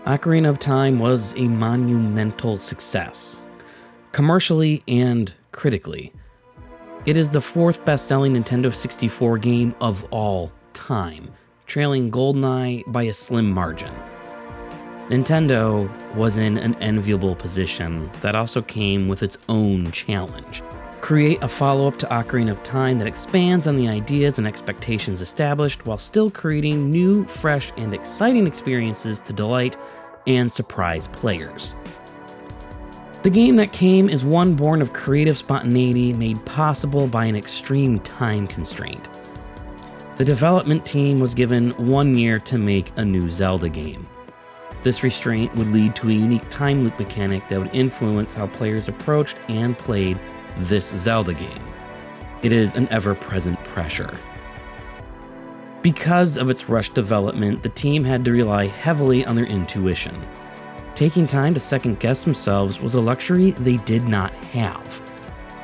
Ocarina of Time was a monumental success, commercially and critically. It is the fourth best-selling Nintendo 64 game of all time, trailing GoldenEye by a slim margin. Nintendo was in an enviable position that also came with its own challenge. Create a follow-up to Ocarina of Time that expands on the ideas and expectations established while still creating new, fresh, and exciting experiences to delight and surprise players. The game that came is one born of creative spontaneity made possible by an extreme time constraint. The development team was given 1 year to make a new Zelda game. This restraint would lead to a unique time loop mechanic that would influence how players approached and played this Zelda game. It is an ever-present pressure. Because of its rushed development, the team had to rely heavily on their intuition. Taking time to second-guess themselves was a luxury they did not have.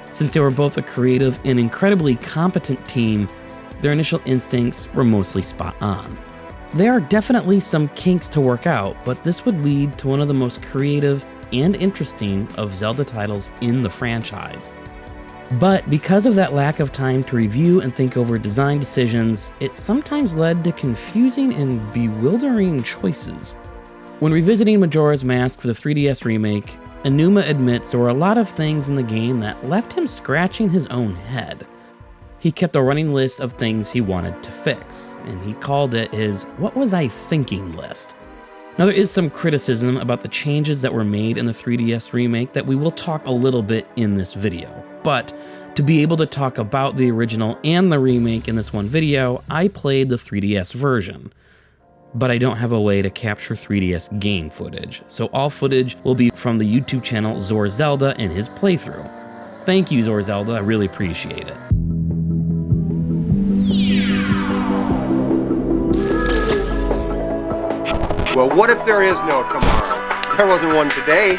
Since they were both a creative and incredibly competent team, their initial instincts were mostly spot on. There are definitely some kinks to work out, but this would lead to one of the most creative and interesting of Zelda titles in the franchise. But because of that lack of time to review and think over design decisions, it sometimes led to confusing and bewildering choices. When revisiting Majora's Mask for the 3DS remake, Aonuma admits there were a lot of things in the game that left him scratching his own head. He kept a running list of things he wanted to fix, and he called it his "what was I thinking" list. Now, there is some criticism about the changes that were made in the 3DS remake that we will talk a little bit in this video, but to be able to talk about the original and the remake in this one video, I played the 3DS version. But I don't have a way to capture 3DS game footage, so all footage will be from the YouTube channel ZorZelda and his playthrough. Thank you, ZorZelda, I really appreciate it. Well, what if there is no tomorrow? There wasn't one today.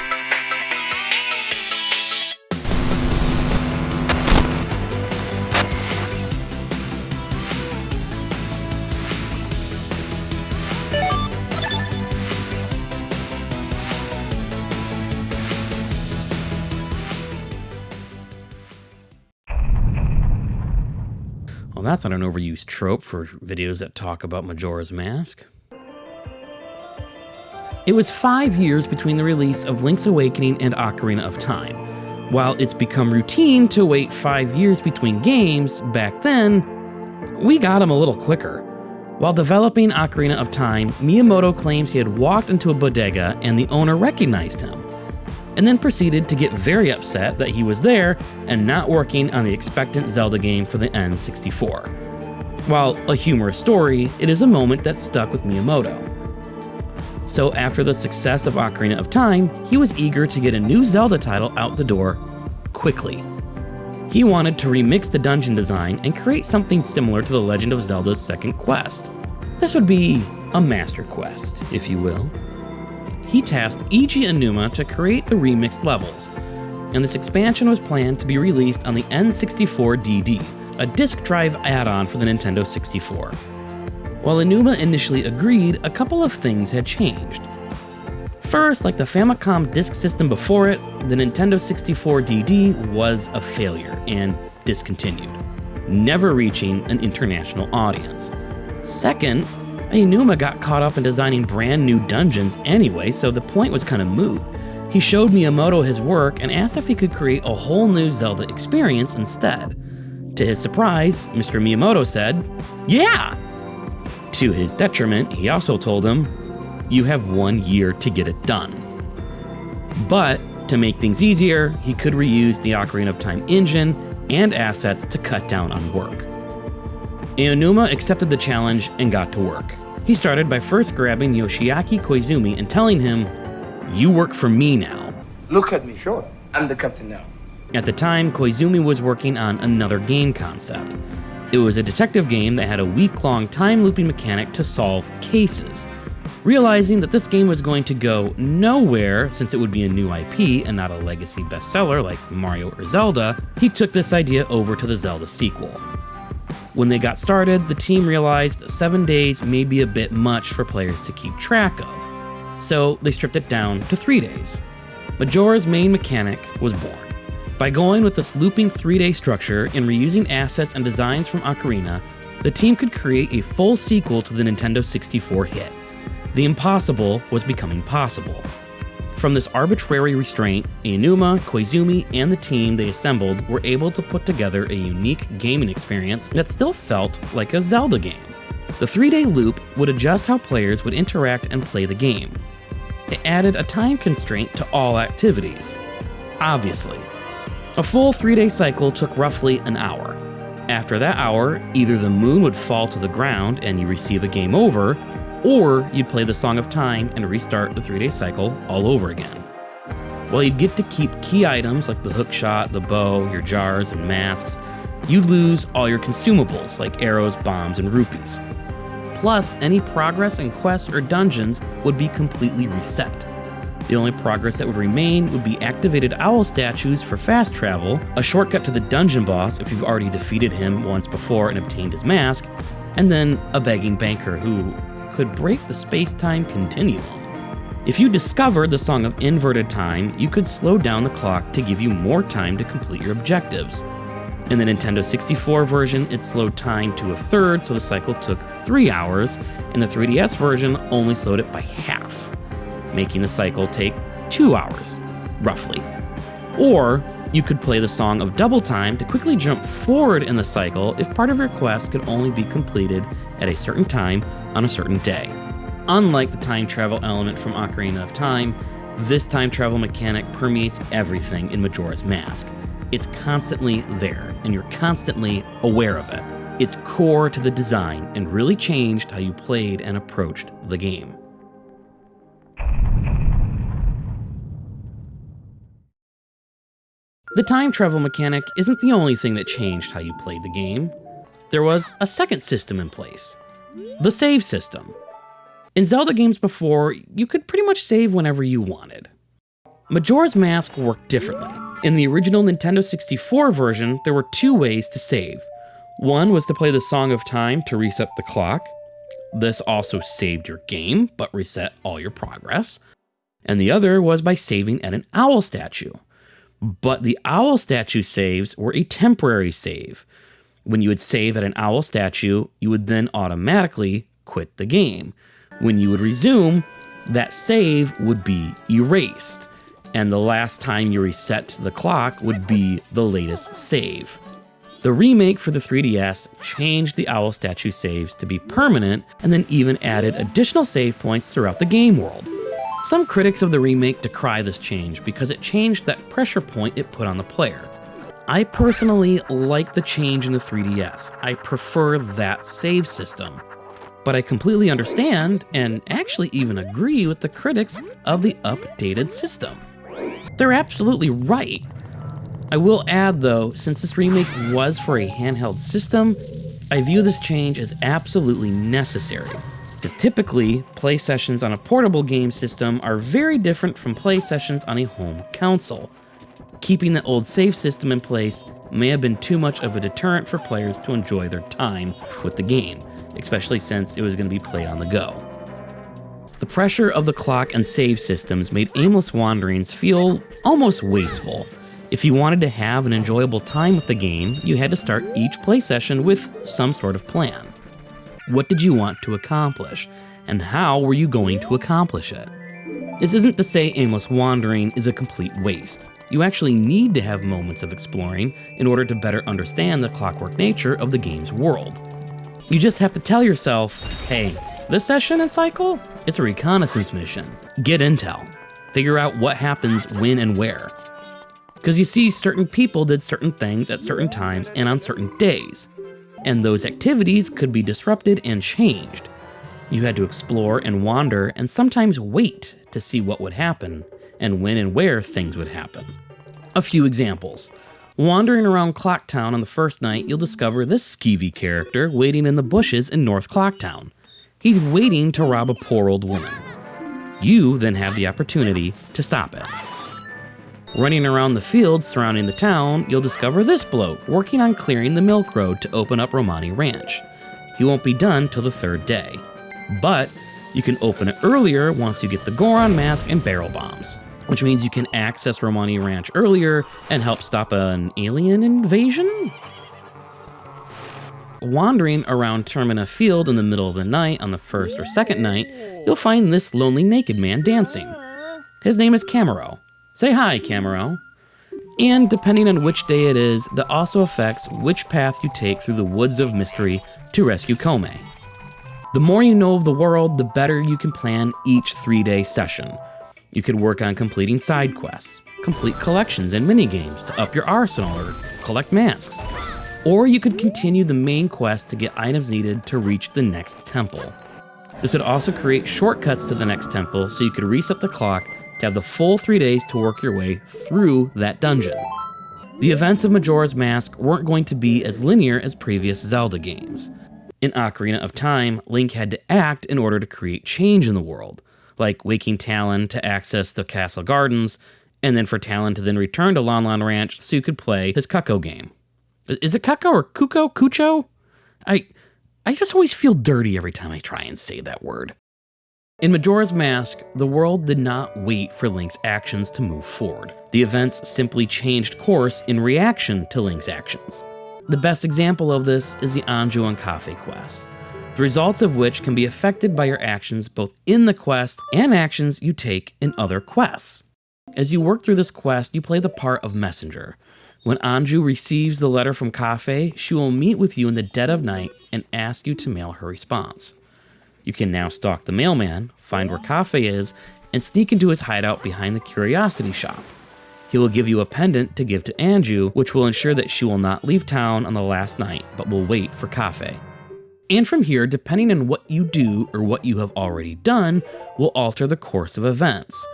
Well, that's not an overused trope for videos that talk about Majora's Mask. It was 5 years between the release of Link's Awakening and Ocarina of Time. While it's become routine to wait 5 years between games, back then, we got them a little quicker. While developing Ocarina of Time, Miyamoto claims he had walked into a bodega and the owner recognized him, and then proceeded to get very upset that he was there and not working on the expectant Zelda game for the N64. While a humorous story, it is a moment that stuck with Miyamoto. So after the success of Ocarina of Time, he was eager to get a new Zelda title out the door quickly. He wanted to remix the dungeon design and create something similar to The Legend of Zelda's Second Quest. This would be a master quest, if you will. He tasked Eiji Aonuma to create the remixed levels, and this expansion was planned to be released on the N64 DD, a disk drive add-on for the Nintendo 64. While Aonuma initially agreed, a couple of things had changed. First, like the Famicom disk system before it, the Nintendo 64 DD was a failure and discontinued, never reaching an international audience. Second, Aonuma got caught up in designing brand new dungeons anyway, so the point was kind of moot. He showed Miyamoto his work and asked if he could create a whole new Zelda experience instead. To his surprise, Mr. Miyamoto said, "Yeah!" To his detriment, he also told him, "You have 1 year to get it done." But to make things easier, he could reuse the Ocarina of Time engine and assets to cut down on work. Aonuma accepted the challenge and got to work. He started by first grabbing Yoshiaki Koizumi and telling him, "You work for me now." Look at me. Sure. I'm the captain now. At the time, Koizumi was working on another game concept. It was a detective game that had a week-long time-looping mechanic to solve cases. Realizing that this game was going to go nowhere since it would be a new IP and not a legacy bestseller like Mario or Zelda, he took this idea over to the Zelda sequel. When they got started, the team realized 7 days may be a bit much for players to keep track of. so they stripped it down to 3 days. Majora's main mechanic was born. By going with this looping 3-day structure and reusing assets and designs from Ocarina, the team could create a full sequel to the Nintendo 64 hit. The impossible was becoming possible. From this arbitrary restraint, Aonuma, Koizumi, and the team they assembled were able to put together a unique gaming experience that still felt like a Zelda game. The 3-day loop would adjust how players would interact and play the game. It added a time constraint to all activities. Obviously. A full 3-day cycle took roughly an hour. After that hour, either the moon would fall to the ground and you receive a game over, or you'd play the Song of Time and restart the 3-day cycle all over again. While you'd get to keep key items like the hookshot, the bow, your jars, and masks, you'd lose all your consumables like arrows, bombs, and rupees. Plus, any progress in quests or dungeons would be completely reset. The only progress that would remain would be activated owl statues for fast travel, a shortcut to the dungeon boss if you've already defeated him once before and obtained his mask, and then a begging banker who could break the space-time continuum. If you discovered the Song of Inverted Time, you could slow down the clock to give you more time to complete your objectives. In the Nintendo 64 version, it slowed time to a third, so the cycle took 3 hours, and the 3DS version only slowed it by half, making the cycle take 2 hours, roughly. Or you could play the Song of Double Time to quickly jump forward in the cycle if part of your quest could only be completed at a certain time on a certain day. Unlike the time travel element from Ocarina of Time, this time travel mechanic permeates everything in Majora's Mask. It's constantly there, and you're constantly aware of it. It's core to the design and really changed how you played and approached the game. The time travel mechanic isn't the only thing that changed how you played the game. There was a second system in place, the save system. In Zelda games before, you could pretty much save whenever you wanted. Majora's Mask worked differently. In the original Nintendo 64 version, there were 2 ways to save. One was to play the Song of Time to reset the clock. This also saved your game, but reset all your progress. And the other was by saving at an owl statue. But the owl statue saves were a temporary save. When you would save at an owl statue, you would then automatically quit the game. When you would resume, that save would be erased, and the last time you reset the clock would be the latest save. The remake for the 3DS changed the owl statue saves to be permanent and then even added additional save points throughout the game world. Some critics of the remake decry this change because it changed that pressure point it put on the player. I personally like the change in the 3DS. I prefer that save system. But I completely understand and actually even agree with the critics of the updated system. They're absolutely right. I will add though, since this remake was for a handheld system, I view this change as absolutely necessary. Because typically, play sessions on a portable game system are very different from play sessions on a home console. Keeping the old save system in place may have been too much of a deterrent for players to enjoy their time with the game, especially since it was going to be played on the go. The pressure of the clock and save systems made aimless wanderings feel almost wasteful. If you wanted to have an enjoyable time with the game, you had to start each play session with some sort of plan. What did you want to accomplish, and how were you going to accomplish it? This isn't to say aimless wandering is a complete waste. You actually need to have moments of exploring in order to better understand the clockwork nature of the game's world. You just have to tell yourself, hey, this session and cycle, it's a reconnaissance mission. Get intel. Figure out what happens when and where. Because you see, certain people did certain things at certain times and on certain days, and those activities could be disrupted and changed. You had to explore and wander and sometimes wait to see what would happen and when and where things would happen. A few examples. Wandering around Clocktown on the first night, you'll discover this skeevy character waiting in the bushes in North Clocktown. He's waiting to rob a poor old woman. You then have the opportunity to stop it. Running around the fields surrounding the town, you'll discover this bloke working on clearing the Milk Road to open up Romani Ranch. He won't be done till the 3rd day. But You can open it earlier once you get the Goron Mask and Barrel Bombs, which means you can access Romani Ranch earlier and help stop an alien invasion? Wandering around Termina Field in the middle of the night on the first or second night, you'll find this lonely naked man dancing. His name is Camaro. Say hi, Camaro. And depending on which day it is, that also affects which path you take through the Woods of Mystery to rescue Kome. The more you know of the world, the better you can plan each 3-day session. You could work on completing side quests, complete collections and minigames to up your arsenal or collect masks. Or you could continue the main quest to get items needed to reach the next temple. This would also create shortcuts to the next temple so you could reset the clock to have the full 3 days to work your way through that dungeon. The events of Majora's Mask weren't going to be as linear as previous Zelda games. In Ocarina of Time, Link had to act in order to create change in the world, like waking Talon to access the castle gardens, and then for Talon to then return to Lon Lon Ranch so you could play his Cucco game. Is it Cucco or Cucco? Cucho? I just always feel dirty every time I try and say that word. In Majora's Mask, the world did not wait for Link's actions to move forward. The events simply changed course in reaction to Link's actions. The best example of this is the Anju and Kafei quest, the results of which can be affected by your actions both in the quest and actions you take in other quests. As you work through this quest, you play the part of messenger. When Anju receives the letter from Kafei, she will meet with you in the dead of night and ask you to mail her response. You can now stalk the mailman, find where Kafei is, and sneak into his hideout behind the curiosity shop. He will give you a pendant to give to Anju, which will ensure that she will not leave town on the last night, but will wait for Kafei. And from here, depending on what you do or what you have already done, will alter the course of events.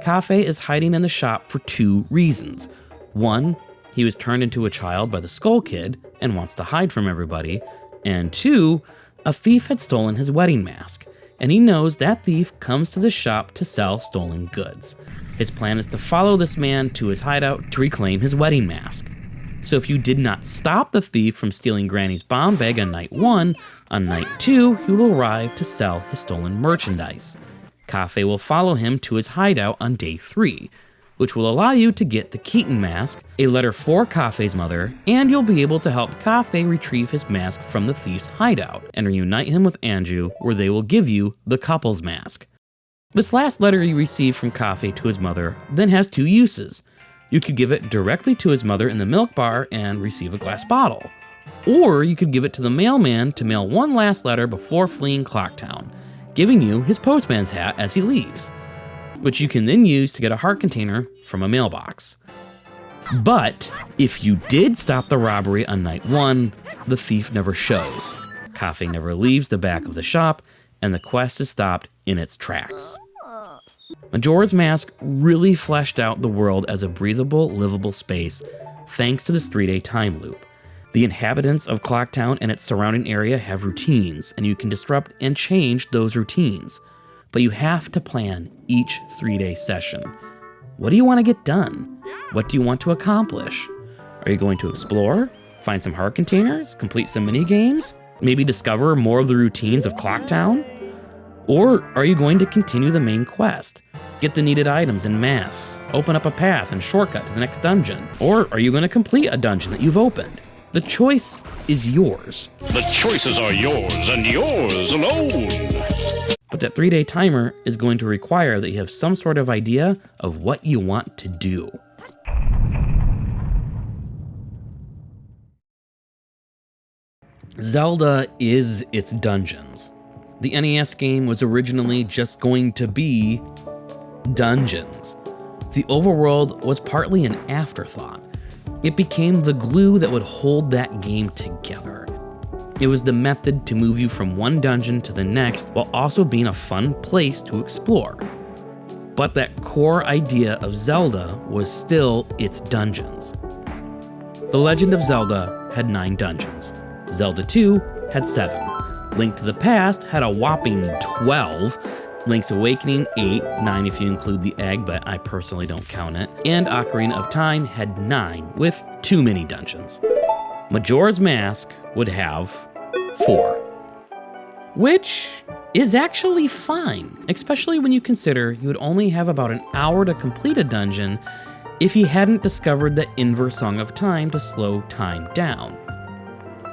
Kafei is hiding in the shop for 2 reasons. 1, he was turned into a child by the Skull Kid and wants to hide from everybody. And 2, a thief had stolen his wedding mask, and he knows that thief comes to the shop to sell stolen goods. His plan is to follow this man to his hideout to reclaim his wedding mask. So if you did not stop the thief from stealing Granny's bomb bag on night 1, on night 2, he will arrive to sell his stolen merchandise. Kafei will follow him to his hideout on day 3, which will allow you to get the Keaton mask, a letter for Kafei's mother, and you'll be able to help Kafei retrieve his mask from the thief's hideout and reunite him with Anju, where they will give you the couple's mask. This last letter you receive from Kafei to his mother then has 2 uses. You could give it directly to his mother in the milk bar and receive a glass bottle. Or you could give it to the mailman to mail one last letter before fleeing Clocktown, giving you his postman's hat as he leaves, which you can then use to get a heart container from a mailbox. But if you did stop the robbery on night 1, the thief never shows. Kafei never leaves the back of the shop, and the quest is stopped in its tracks. Majora's Mask really fleshed out the world as a breathable, livable space thanks to this 3-day time loop. The inhabitants of Clocktown and its surrounding area have routines, and you can disrupt and change those routines. But you have to plan each 3-day session. What do you want to get done? What do you want to accomplish? Are you going to explore? Find some heart containers? Complete some mini games? Maybe discover more of the routines of Clocktown? Or are you going to continue the main quest? Get the needed items and masks, open up a path and shortcut to the next dungeon? Or are you going to complete a dungeon that you've opened? The choice is yours. The choices are yours and yours alone. But that 3-day timer is going to require that you have some sort of idea of what you want to do. Zelda is its dungeons. The NES game was originally just going to be dungeons. The overworld was partly an afterthought. It became the glue that would hold that game together. It was the method to move you from one dungeon to the next while also being a fun place to explore. But that core idea of Zelda was still its dungeons. The Legend of Zelda had 9 dungeons. Zelda 2 had 7. Link to the Past had a whopping 12. Link's Awakening 8, 9 if you include the egg, but I personally don't count it. And Ocarina of Time had 9, with 2 mini dungeons. Majora's Mask would have 4. Which is actually fine, especially when you consider you would only have about an hour to complete a dungeon if you hadn't discovered the inverse Song of Time to slow time down.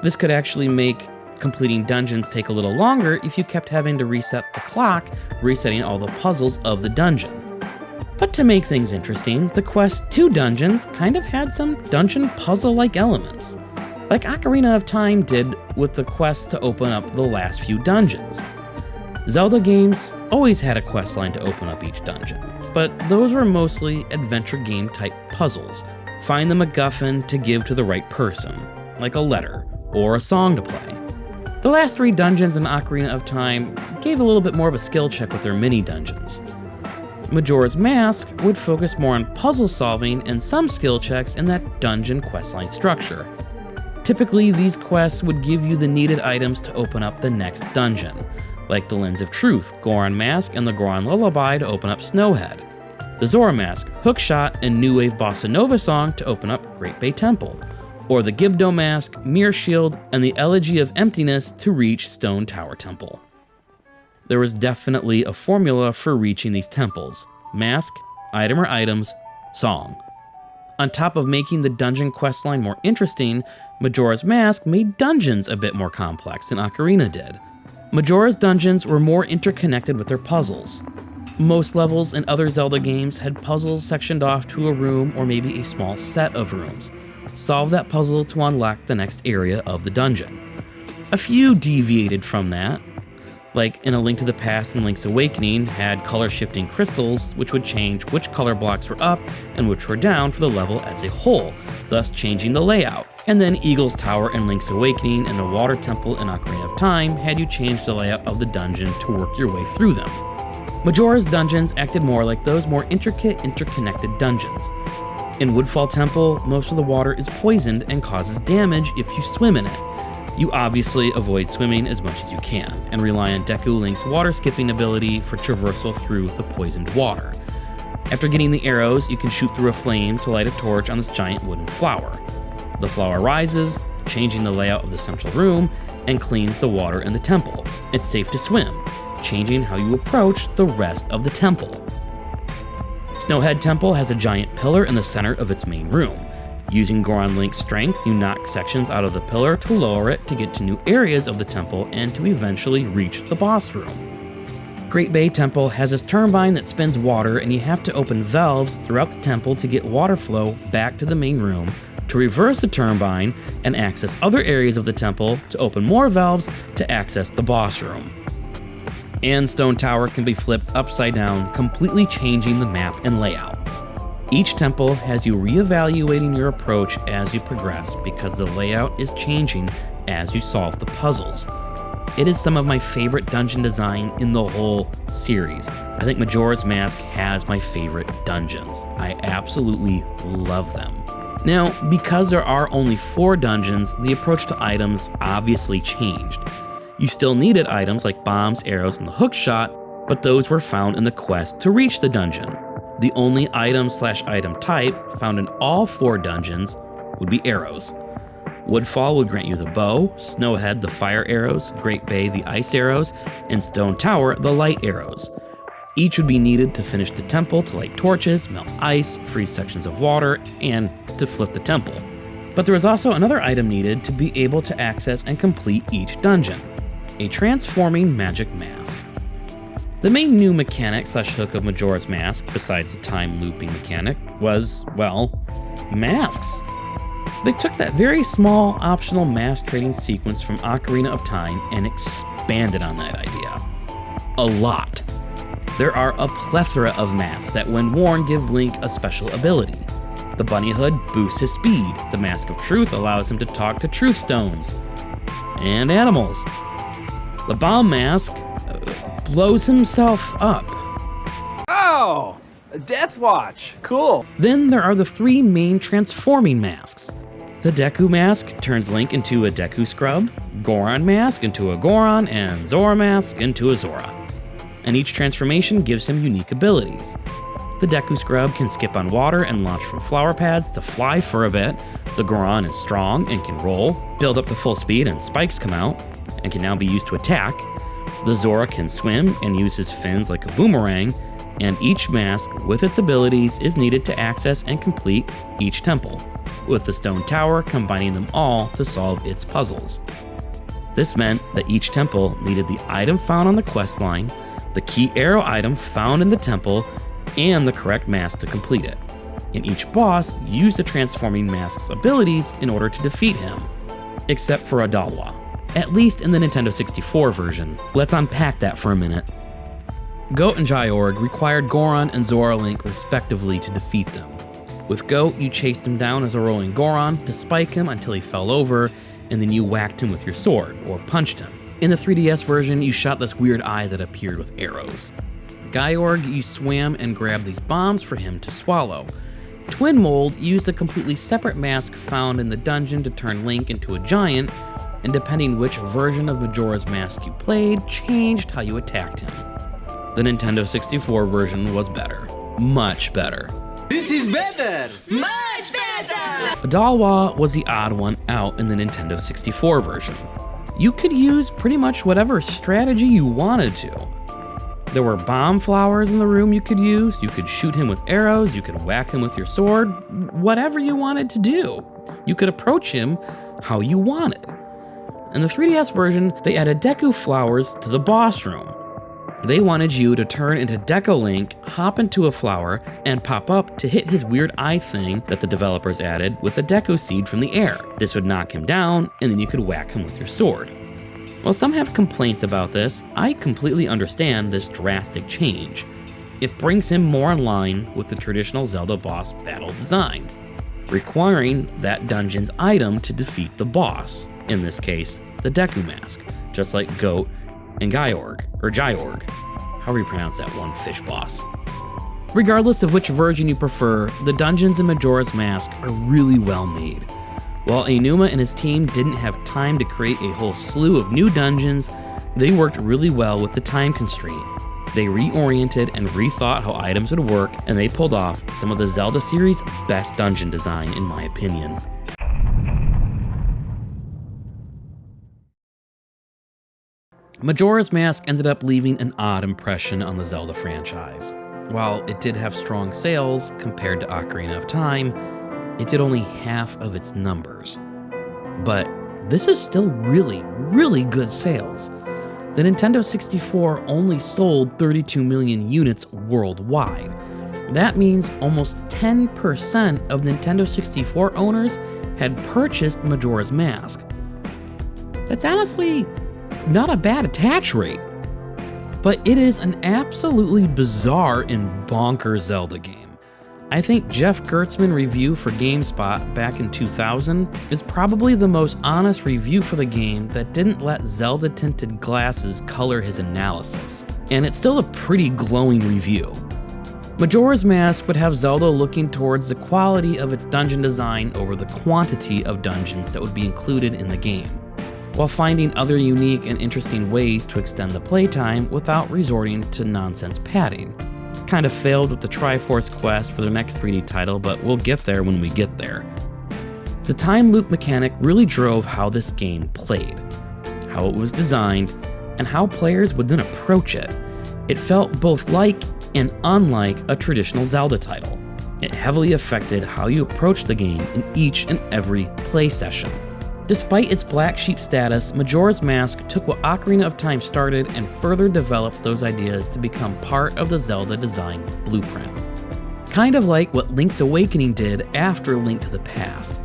This could actually make completing dungeons take a little longer if you kept having to reset the clock, resetting all the puzzles of the dungeon. But to make things interesting, the Quest 2 dungeons kind of had some dungeon puzzle-like elements, like Ocarina of Time did with the quest to open up the last few dungeons. Zelda games always had a quest line to open up each dungeon, but those were mostly adventure game type puzzles. Find the MacGuffin to give to the right person, like a letter or a song to play. The last 3 dungeons in Ocarina of Time gave a little bit more of a skill check with their mini dungeons. Majora's Mask would focus more on puzzle solving and some skill checks in that dungeon questline structure. Typically, these quests would give you the needed items to open up the next dungeon, like the Lens of Truth, Goron Mask, and the Goron Lullaby to open up Snowhead, the Zora Mask, Hookshot, and New Wave Bossa Nova Song to open up Great Bay Temple, or the Gibdo Mask, Mirror Shield, and the Elegy of Emptiness to reach Stone Tower Temple. There was definitely a formula for reaching these temples: mask, item or items, song. On top of making the dungeon questline more interesting, Majora's Mask made dungeons a bit more complex than Ocarina did. Majora's dungeons were more interconnected with their puzzles. Most levels in other Zelda games had puzzles sectioned off to a room or maybe a small set of rooms. Solve that puzzle to unlock the next area of the dungeon. A few deviated from that, like in A Link to the Past and Link's Awakening had color-shifting crystals, which would change which color blocks were up and which were down for the level as a whole, thus changing the layout. And then Eagle's Tower in Link's Awakening and the Water Temple in Ocarina of Time had you change the layout of the dungeon to work your way through them. Majora's dungeons acted more like those more intricate, interconnected dungeons. In Woodfall Temple, most of the water is poisoned and causes damage if you swim in it. You obviously avoid swimming as much as you can, and rely on Deku Link's water skipping ability for traversal through the poisoned water. After getting the arrows, you can shoot through a flame to light a torch on this giant wooden flower. The flower rises, changing the layout of the central room, and cleans the water in the temple. It's safe to swim, changing how you approach the rest of the temple. Snowhead Temple has a giant pillar in the center of its main room. Using Goron Link's strength, you knock sections out of the pillar to lower it to get to new areas of the temple and to eventually reach the boss room. Great Bay Temple has this turbine that spins water, and you have to open valves throughout the temple to get water flow back to the main room, to reverse the turbine and access other areas of the temple to open more valves to access the boss room. And Stone Tower can be flipped upside down, completely changing the map and layout. Each temple has you reevaluating your approach as you progress because the layout is changing as you solve the puzzles. It is some of my favorite dungeon design in the whole series. I think Majora's Mask has my favorite dungeons. I absolutely love them. Now, because there are only 4 dungeons, the approach to items obviously changed. You still needed items like bombs, arrows, and the hookshot, but those were found in the quest to reach the dungeon. The only item/item type found in all 4 dungeons would be arrows. Woodfall would grant you the bow, Snowhead the fire arrows, Great Bay the ice arrows, and Stone Tower the light arrows. Each would be needed to finish the temple to light torches, melt ice, freeze sections of water, and to flip the temple. But there was also another item needed to be able to access and complete each dungeon: a transforming magic mask. The main new mechanic/hook of Majora's Mask, besides the time looping mechanic, was, well, masks. They took that very small optional mask trading sequence from Ocarina of Time and expanded on that idea. A lot. There are a plethora of masks that when worn give Link a special ability. The bunny hood boosts his speed. The Mask of Truth allows him to talk to truth stones and animals. The bomb mask blows himself up. Oh, a death watch. Cool. Then there are the 3 main transforming masks. The Deku Mask turns Link into a Deku Scrub, Goron Mask into a Goron, and Zora Mask into a Zora. And each transformation gives him unique abilities. The Deku Scrub can skip on water and launch from flower pads to fly for a bit. The Goron is strong and can roll, build up to full speed and spikes come out, and can now be used to attack. The Zora can swim and use his fins like a boomerang, and each mask with its abilities is needed to access and complete each temple, with the stone tower combining them all to solve its puzzles. This meant that each temple needed the item found on the questline, the key arrow item found in the temple, and the correct mask to complete it. And each boss used the transforming mask's abilities in order to defeat him, except for Adalwa, at least in the Nintendo 64 version. Let's unpack that for a minute. Goat and Jyorg required Goron and Zora Link respectively to defeat them. With Goat, you chased him down as a rolling Goron to spike him until he fell over, and then you whacked him with your sword, or punched him. In the 3DS version, you shot this weird eye that appeared with arrows. Jyorg, you swam and grabbed these bombs for him to swallow. Twin Mold used a completely separate mask found in the dungeon to turn Link into a giant, and depending which version of Majora's Mask you played, changed how you attacked him. The Nintendo 64 version was better. Much better. This is better! Much better! Adalwa was the odd one out in the Nintendo 64 version. You could use pretty much whatever strategy you wanted to. There were bomb flowers in the room you could use, you could shoot him with arrows, you could whack him with your sword, whatever you wanted to do. You could approach him how you wanted. In the 3DS version, they added Deku flowers to the boss room. They wanted you to turn into Deku Link, hop into a flower, and pop up to hit his weird eye thing that the developers added with a Deku seed from the air. This would knock him down, and then you could whack him with your sword. While some have complaints about this, I completely understand this drastic change. It brings him more in line with the traditional Zelda boss battle design, requiring that dungeon's item to defeat the boss, in this case, the Deku Mask, just like Goat and Jyorg, however you pronounce that one fish boss. Regardless of which version you prefer, the dungeons in Majora's Mask are really well made. While Aonuma and his team didn't have time to create a whole slew of new dungeons, they worked really well with the time constraint. They reoriented and rethought how items would work, and they pulled off some of the Zelda series' best dungeon design in my opinion. Majora's Mask ended up leaving an odd impression on the Zelda franchise. While it did have strong sales compared to Ocarina of Time, it did only half of its numbers. But this is still really, really good sales. The Nintendo 64 only sold 32 million units worldwide. That means almost 10% of Nintendo 64 owners had purchased Majora's Mask. That's honestly not a bad attach rate. But it is an absolutely bizarre and bonkers Zelda game. I think Jeff Gertzman's review for GameSpot back in 2000 is probably the most honest review for the game that didn't let Zelda-tinted glasses color his analysis. And it's still a pretty glowing review. Majora's Mask would have Zelda looking towards the quality of its dungeon design over the quantity of dungeons that would be included in the game, while finding other unique and interesting ways to extend the playtime without resorting to nonsense padding. Kind of failed with the Triforce quest for their next 3D title, but we'll get there when we get there. The time loop mechanic really drove how this game played, how it was designed, and how players would then approach it. It felt both like and unlike a traditional Zelda title. It heavily affected how you approach the game in each and every play session. Despite its black sheep status, Majora's Mask took what Ocarina of Time started and further developed those ideas to become part of the Zelda design blueprint. Kind of like what Link's Awakening did after Link to the Past.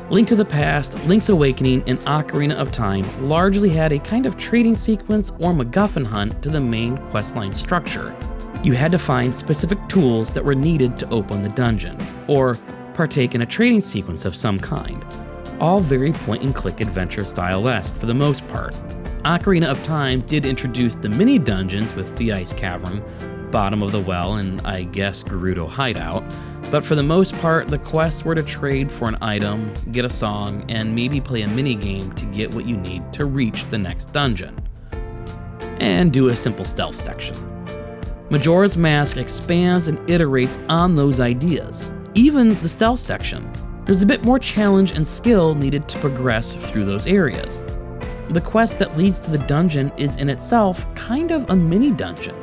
Link to the Past, Link's Awakening, and Ocarina of Time largely had a kind of trading sequence or MacGuffin hunt to the main questline structure. You had to find specific tools that were needed to open the dungeon, or partake in a trading sequence of some kind. All very point-and-click adventure style-esque for the most part. Ocarina of Time did introduce the mini dungeons with the Ice Cavern, Bottom of the Well, and I guess Gerudo Hideout, but for the most part, the quests were to trade for an item, get a song, and maybe play a mini-game to get what you need to reach the next dungeon. And do a simple stealth section. Majora's Mask expands and iterates on those ideas, even the stealth section. There's a bit more challenge and skill needed to progress through those areas. The quest that leads to the dungeon is in itself kind of a mini dungeon,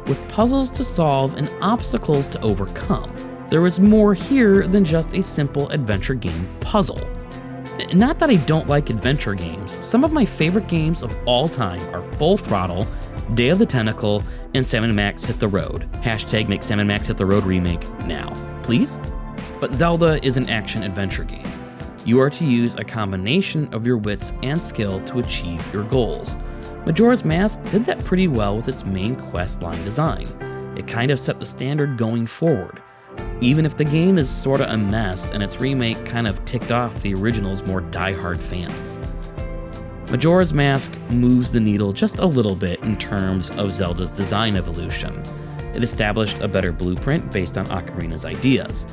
with puzzles to solve and obstacles to overcome. There is more here than just a simple adventure game puzzle. Not that I don't like adventure games, some of my favorite games of all time are Full Throttle, Day of the Tentacle, and Sam & Max Hit the Road. Hashtag make Sam & Max Hit the Road remake now, please? But Zelda is an action-adventure game. You are to use a combination of your wits and skill to achieve your goals. Majora's Mask did that pretty well with its main quest line design. It kind of set the standard going forward. Even if the game is sorta a mess and its remake kind of ticked off the original's more die-hard fans. Majora's Mask moves the needle just a little bit in terms of Zelda's design evolution. It established a better blueprint based on Ocarina's ideas.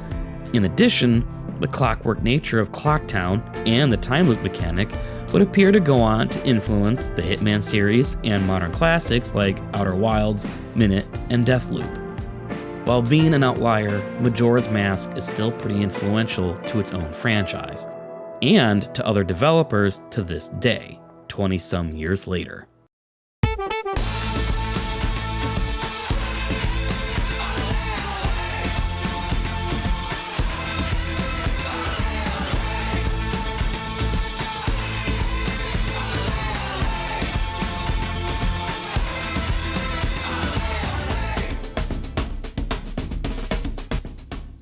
In addition, the clockwork nature of Clocktown and the time loop mechanic would appear to go on to influence the Hitman series and modern classics like Outer Wilds, Minute, and Deathloop. While being an outlier, Majora's Mask is still pretty influential to its own franchise, and to other developers to this day, 20-some years later.